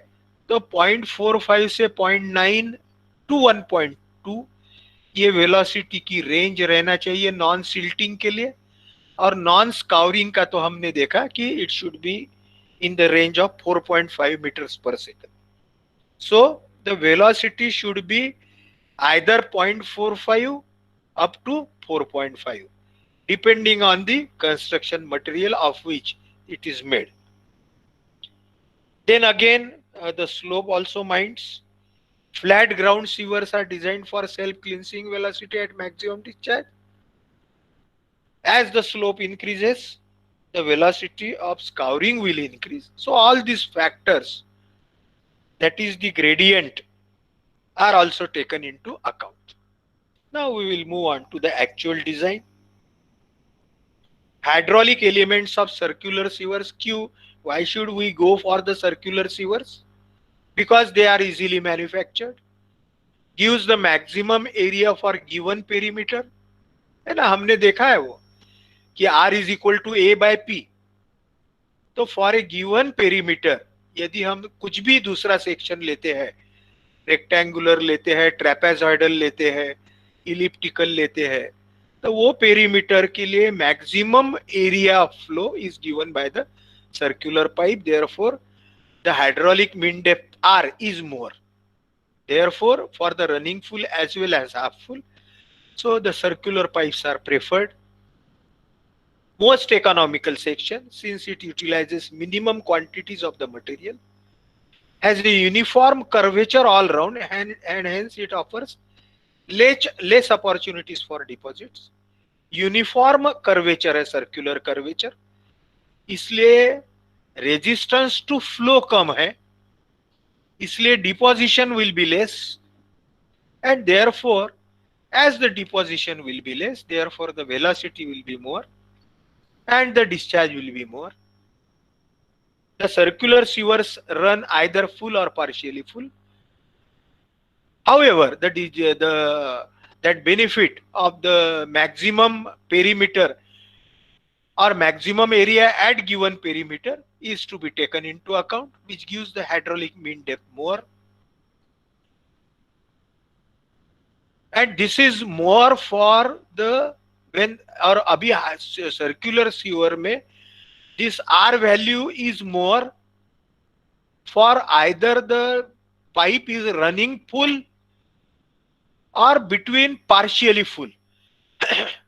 तो 0.45 से 0.9 to 1.2 ये velocity की range रहना चाहिए non silting के लिए. और नॉन स्काउरिंग का तो हमने देखा कि it should be in the range of 4.5 meters per second. So the velocity should be either 0.45 up to 4.5 depending on the construction material of which it is made. Then again the slope also minds. Flat ground sewers are designed for self-cleansing velocity at maximum discharge. As the slope increases, the velocity of scouring will increase. So all these factors, that is the gradient, are also taken into account. Now we will move on to the actual design. Hydraulic elements of circular sewers. Q. Why should we go for the circular sewers? Because they are easily manufactured, gives the maximum area for given perimeter. है ना, हमने देखा है वो कि R is equal to A by P. तो for a given perimeter यदि हम कुछ भी दूसरा सेक्शन लेते हैं, रेक्टेंगुलर लेते हैं, ट्रेपेजॉइडल लेते हैं, इलिप्टिकल लेते हैं, तो वो पेरीमीटर के लिए maximum area of flow is given by the circular pipe. Therefore the hydraulic mean depth R is more. Therefore, for the running full as well as half full, so the circular pipes are preferred. Most economical section, since it utilizes minimum quantities of the material, has a uniform curvature all round, and hence it offers less opportunities for deposits. Uniform curvature है circular curvature, इसलिए resistance to flow कम है, इसलिए deposition will be less, and therefore as the deposition will be less, therefore the velocity will be more and the discharge will be more. The circular sewers run either full or partially full. However, that benefit of the maximum perimeter or maximum area at given perimeter is to be taken into account, which gives the hydraulic mean depth more. And this is more for the when or abhi circular sewer में this R value is more for either the pipe is running full or between partially full.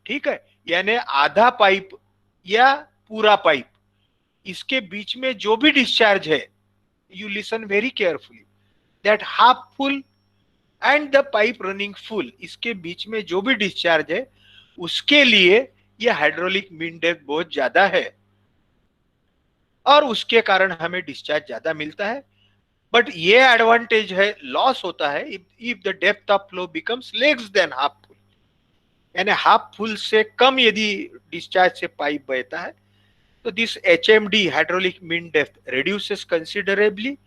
ठीक है, यानी आधा pipe या पूरा pipe, इसके बीच में जो भी डिस्चार्ज है, you listen very carefully, that half full and the pipe running full, इसके बीच में जो भी डिस्चार्ज है उसके लिए ये हाइड्रोलिक मीन डेप्थ बहुत ज्यादा है और उसके कारण हमें डिस्चार्ज ज्यादा मिलता है। बट ये एडवांटेज है, लॉस होता है if the depth of flow becomes less than half full, यानी हाफ फुल से कम यदि डिस्चार्ज से पाइप बहता है तो this HMD hydraulic mean depth reduces considerably,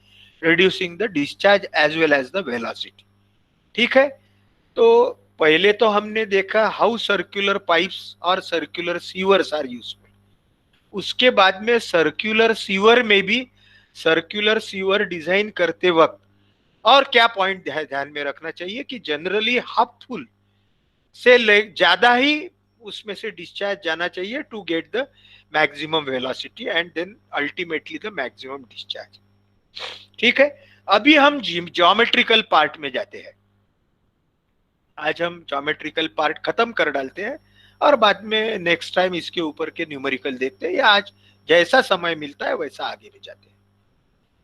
reducing the discharge as well as the velocity। ठीक है, तो पहले तो हमने देखा हाउ सर्कुलर पाइप्स और सर्कुलर सीवर्स आर यूजफुल। उसके बाद में सर्कुलर सीवर में भी सर्कुलर सीवर डिजाइन करते वक्त और क्या पॉइंट ध्यान में रखना चाहिए कि जनरली हाफ फुल से ज्यादा ही उसमें से डिस्चार्ज जाना चाहिए to get the maximum velocity and then ultimately the maximum discharge. ठीक है, अभी हम ज्योमेट्रिकल पार्ट में जाते हैं। आज हम ज्योमेट्रिकल पार्ट खत्म कर डालते हैं और बाद में नेक्स्ट टाइम इसके ऊपर के न्यूमेरिकल देखते हैं, या आज जैसा समय मिलता है वैसा आगे भी जाते हैं।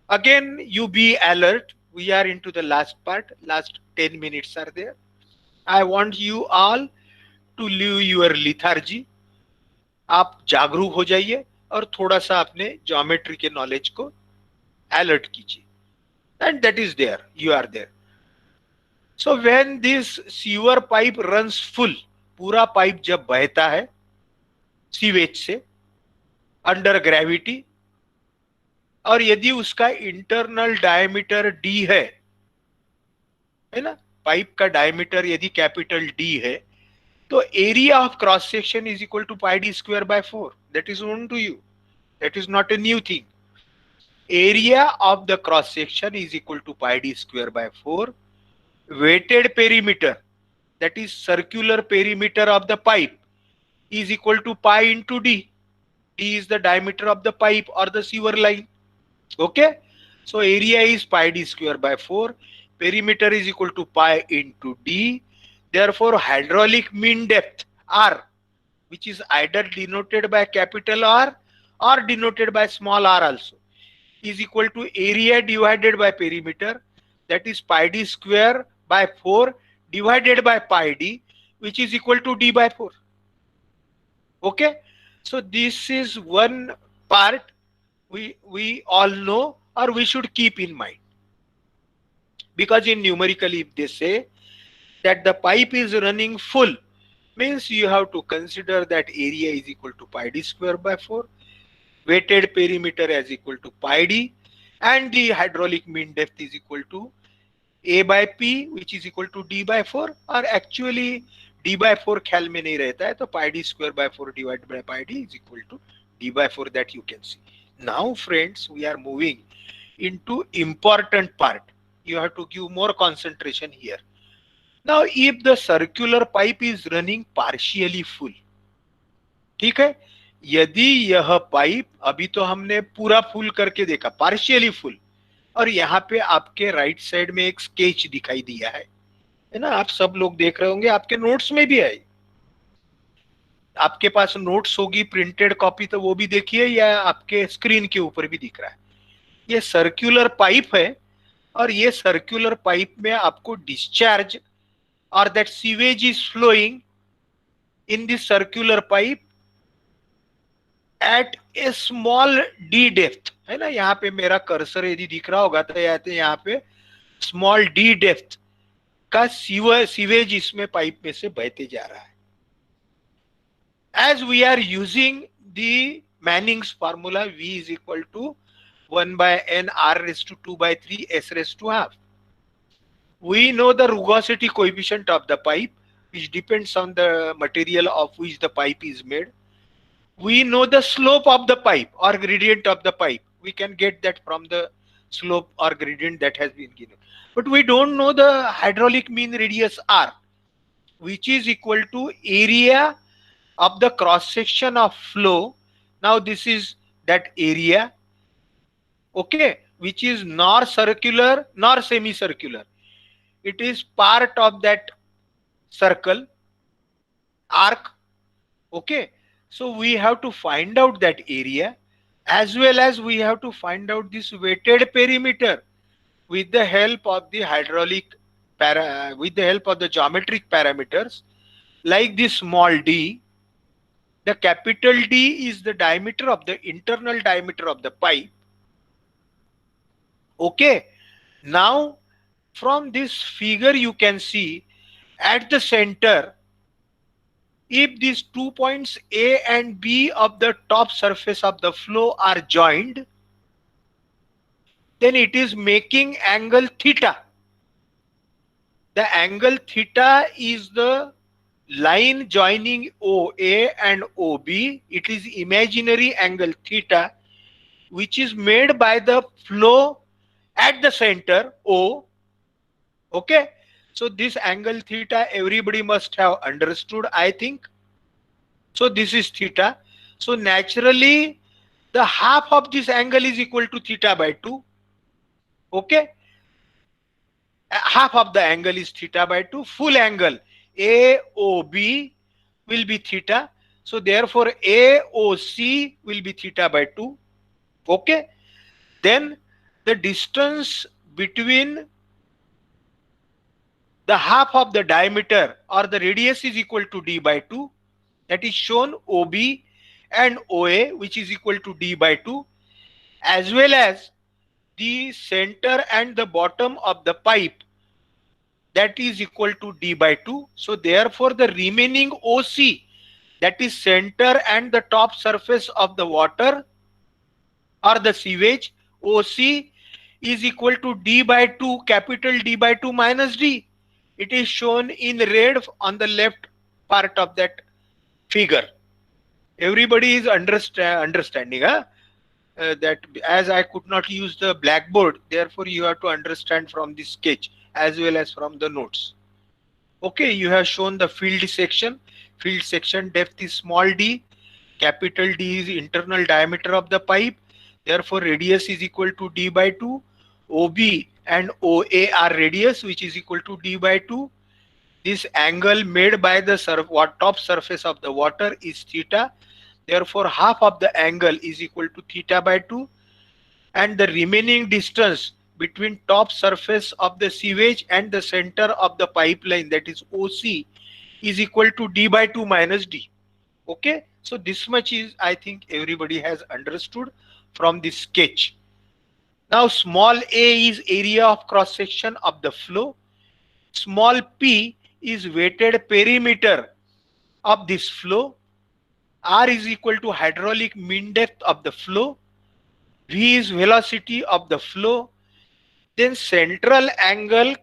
Again you be alert, we are into the last part, last 10 minutes are there. I want you all to leave your lethargy, आप जागरूक हो जाइए और थोड़ा सा अपने ज्योमेट्री के नॉलेज को अलर्ट कीजिए। And that is there, you are there. So when this sewer pipe runs full, पूरा पाइप जब बहता है सीवेज से अंडर ग्रेविटी, और यदि उसका इंटरनल डायमीटर डी है ना, पाइप का डायमीटर यदि कैपिटल डी है, तो area of cross section is equal to pi D square by 4। That is known to you, that is not a new thing. Area of the cross section is equal to pi D square by 4, weighted perimeter, that is circular perimeter of the pipe, is equal to pi into d. D is the diameter of the pipe or the sewer line. Okay, so area is pi d square by 4, perimeter is equal to pi into d. Therefore hydraulic mean depth r, which is either denoted by capital R or denoted by small r also, is equal to area divided by perimeter, that is pi d square by 4 divided by pi d, which is equal to d by 4. Okay, so this is one part we all know or we should keep in mind, because in numerical if they say that the pipe is running full, means you have to consider that area is equal to pi d square by 4, weighted perimeter as equal to pi d, and the hydraulic mean depth is equal to a by p, which is equal to d by 4, और actually d by 4 ख्याल में नहीं रहता है, तो pi d square by 4 divided by pi d is equal to d by 4, that you can see. Now friends, we are moving into important part. You have to give more concentration here. Now if the circular pipe is running partially full, ठीक है, यदि यह pipe, अभी तो हमने पूरा full करके देखा, पार्शियली फुल, और यहाँ पे आपके राइट साइड में एक स्केच दिखाई दिया है ना, आप सब लोग देख रहे होंगे, आपके नोट्स में भी है, आपके पास नोट्स होगी प्रिंटेड कॉपी, तो वो भी देखिए, या आपके स्क्रीन के ऊपर भी दिख रहा है। ये सर्कुलर पाइप है और ये सर्कुलर पाइप में आपको डिस्चार्ज और that sewage is flowing in this circular pipe at a small D depth, है ना, यहाँ पे मेरा कर्सर यदि दिख रहा होगा तो यहाँ पे स्मॉल डी डेप्थ का सीवेज इसमें पाइप में से बहते जा रहा है। As we are using the Manning's formula, V is equal to 1 by n r raised to 2 by 3 s raised to half. We know the rugosity coefficient of the pipe, which depends on the material of which the pipe is made. We know the slope of the pipe or gradient of the pipe. We can get that from the slope or gradient that has been given. But we don't know the hydraulic mean radius r, which is equal to area of the cross section of flow. Now this is that area, okay, which is nor circular nor semicircular. It is part of that circle arc, okay. So we have to find out that area, as well as we have to find out this weighted perimeter with the help of the hydraulic with the help of the geometric parameters, like this small d, the capital D is the diameter of the internal diameter of the pipe. Okay. Now from this figure you can see at the center, if these 2 points A and B of the top surface of the flow are joined, then it is making angle theta. The angle theta is the line joining OA and OB. It is imaginary angle theta, which is made by the flow at the center O. Okay. So this angle theta everybody must have understood, I think. So this is theta. So naturally the half of this angle is equal to theta by 2. Okay. Half of the angle is theta by 2. Full angle AOB will be theta. So therefore AOC will be theta by 2. Okay. Then the distance between the half of the diameter or the radius is equal to d by 2. That is shown OB and OA, which is equal to d by 2, as well as the center and the bottom of the pipe, that is equal to d by 2. So therefore the remaining OC, that is center and the top surface of the water or the sewage, OC is equal to d by 2, capital D by 2 minus d. It is shown in red on the left part of that figure. Everybody is understanding, huh? That as I could not use the blackboard, therefore you have to understand from the sketch as well as from the notes. Okay, you have shown the field section. Field section depth is small d, capital D is internal diameter of the pipe, therefore radius is equal to d by 2. OB and OA are radius, which is equal to d by 2. This angle made by the top surface of the water is theta. Therefore half of the angle is equal to theta by 2, and the remaining distance between top surface of the sewage and the center of the pipeline, that is OC, is equal to d by 2 minus d. Okay, so this much is, I think everybody has understood from this sketch. Now small a is area of cross section of the flow. Small p is weighted perimeter of this flow. R is equal to hydraulic mean depth of the flow. V is velocity of the flow. Then central angle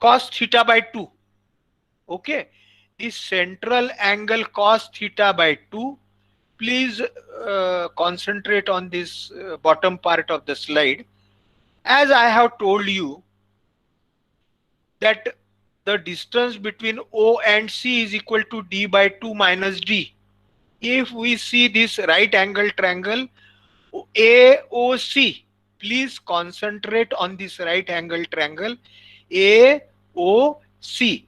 cos theta by 2. Okay, this central angle cos theta by 2. Please concentrate on this bottom part of the slide. As I have told you that the distance between O and C is equal to d by 2 minus d. If we see this right angle triangle AOC, please concentrate on this right angle triangle AOC.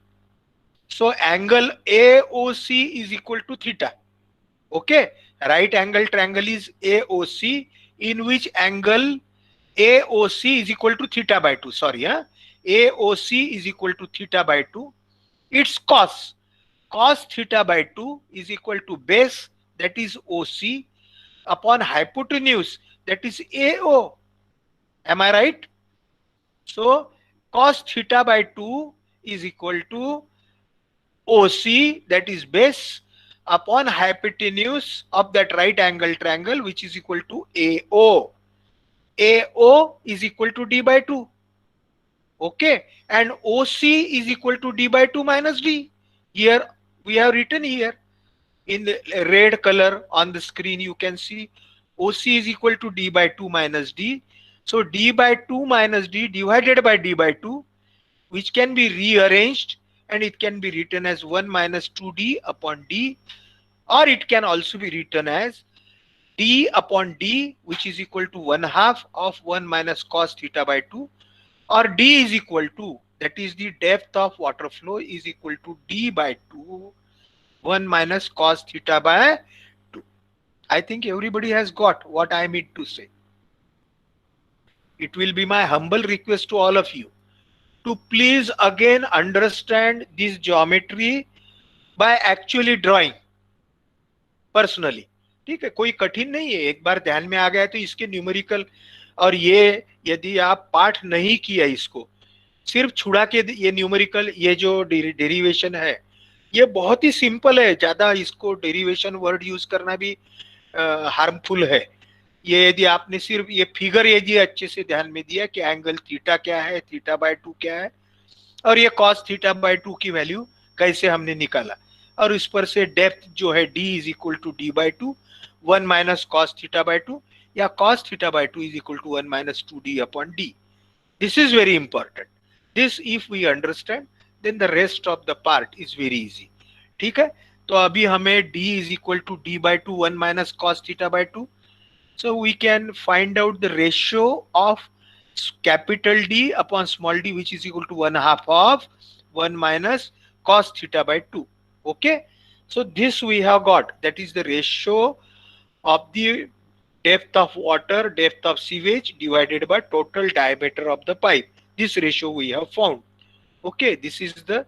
So angle AOC is equal to theta. Okay, right angle triangle is AOC, in which angle AOC is equal to theta by 2. Sorry, AOC is equal to theta by 2. Its cos theta by 2 is equal to base, that is OC, upon hypotenuse, that is AO. Am I right? So cos theta by 2 is equal to OC, that is base, upon hypotenuse of that right angle triangle, which is equal to AO. AO is equal to d by 2. Okay, and OC is equal to d by 2 minus d. Here we have written here in the red color on the screen, you can see OC is equal to d by 2 minus d. So d by 2 minus d divided by d by 2, which can be rearranged, and it can be written as 1 minus 2d upon d, or it can also be written as d upon d, which is equal to 1/2 of 1 minus cos theta by 2, or d is equal to, that is the depth of water flow, is equal to d by 2, 1 minus cos theta by 2. I think everybody has got what I mean to say. It will be my humble request to all of you to please again understand this geometry by actually drawing personally. ठीक है, कोई कठिन नहीं है, एक बार ध्यान में आ गया तो इसके न्यूमेरिकल. और ये यदि आप पाठ नहीं किया इसको, सिर्फ छुड़ा के ये न्यूमेरिकल, ये जो डेरिवेशन है, ये बहुत ही सिंपल है. ज्यादा इसको डेरिवेशन वर्ड यूज करना भी हार्मफुल है. ये यदि आपने सिर्फ ये फिगर यदि अच्छे से ध्यान में दिया कि एंगल थीटा क्या है, थीटा बाय 2 क्या है, और ये कॉस थीटा बाय 2 की वैल्यू कैसे हमने निकाला, और इस पर से डेप्थ जो है d is equal to D by two 1 minus cos theta by 2, या cos theta by 2 is equal to 1 minus 2d upon D. This is very important. This if we understand, then the rest of the part is very easy. ठीक है, तो अभी हमें d is equal to D by two 1 minus cos theta by 2. So we can find out the ratio of capital D upon small d, which is equal to 1/2 of 1 minus cos theta by 2. Okay, so this we have got, that is the ratio of the depth of water, depth of sewage divided by total diameter of the pipe. This ratio we have found. Okay, this is the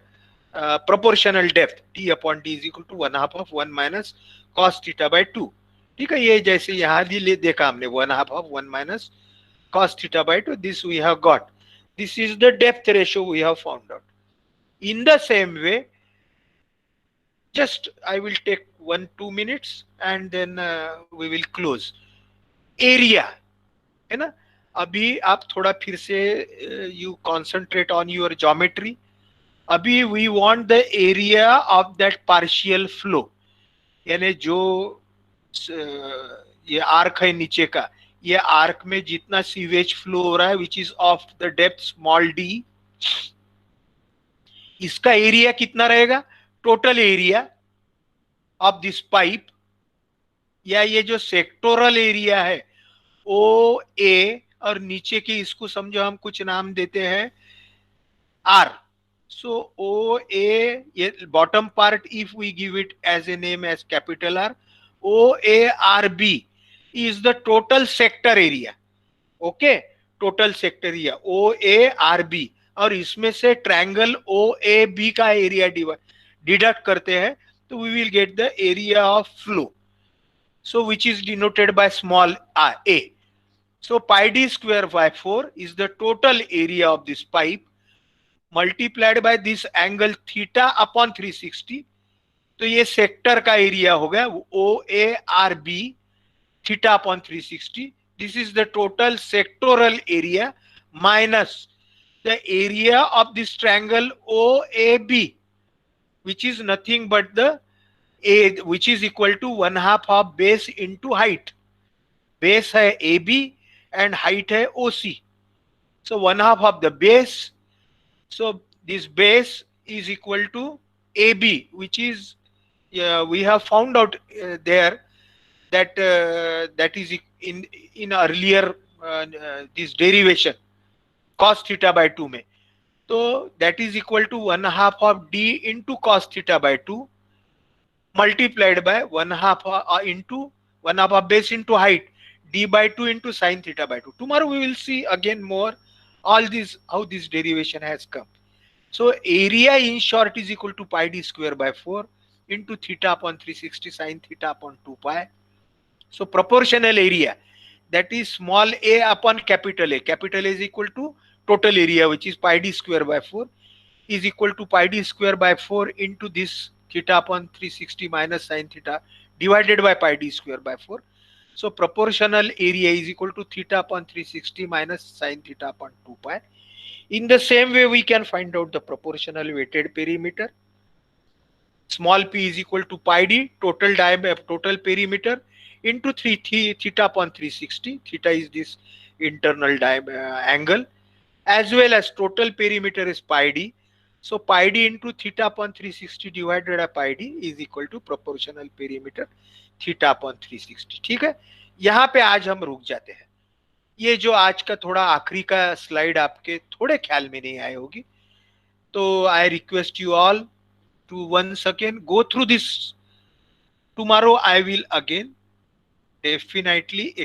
proportional depth. D upon d is equal to 1/2 of 1 minus cos theta by 2. ठीक है, ये जैसे यहां भी देखा हमने 1/2 of 1 minus cos theta by 2. This we have got. This is the depth ratio we have found out. In the same way, just I will take 1-2 minutes and then we will close. Area है ना. अभी आप थोड़ा फिर से you concentrate on your geometry. अभी we want the area of that partial flow, यानी जो ये आर्क है नीचे का, ये आर्क में जितना सीवेज फ्लो हो रहा है which is of the depth small D, इसका एरिया कितना रहेगा, total area of this pipe, या ये जो सेक्टोरल एरिया है ओ ए, और नीचे के इसको समझो हम कुछ नाम देते हैं आर. सो ओ ए, ये bottom part if we give it as a name as capital R, OARB is the total sector area. Okay, total sector area OARB, और इसमें से ट्रायंगल OAB का एरिया डिडक्ट करते हैं तो we will get the area of flow, so which is denoted by small a. So pi d square by 4 is the total area of this pipe multiplied by this angle theta upon 360. तो ये sector का area हो गया OARB theta upon 360. This is the total sectoral area minus the area of this triangle OAB, which is nothing but the A, which is equal to 1/2 of base into height. Base है AB and height है OC. So 1/2 of the base. So this base is equal to AB, which is we have found out there that that is in earlier this derivation cos theta by 2 में. तो that is equal to 1/2 of d into cos theta by 2 multiplied by 1/2 into 1/2 of base into height, d by 2 into sin theta by 2. Tomorrow we will see again more all this, how this derivation has come. So area in short is equal to pi d square by 4 into theta upon 360 sin theta upon 2 pi. So proportional area, that is small a upon capital A. Capital A is equal to total area, which is pi d square by 4, is equal to pi d square by 4 into this theta upon 360 minus sin theta divided by pi d square by 4. So proportional area is equal to theta upon 360 minus sin theta upon 2 pi. In the same way, we can find out the proportional weighted perimeter. Small p is equal to pi d, total diameter, total perimeter, into theta upon 360. Theta is this internal angle, as well as total perimeter is pi d. So pi d into theta upon 360 divided by pi d is equal to proportional perimeter theta upon 360. ठीक है, यहाँ पे आज हम रुक जाते हैं. ये जो आज का थोड़ा आखिरी का स्लाइड आपके थोड़े ख्याल में नहीं आई होगी, तो आई request you all to once again go through this. Tomorrow I will again definitely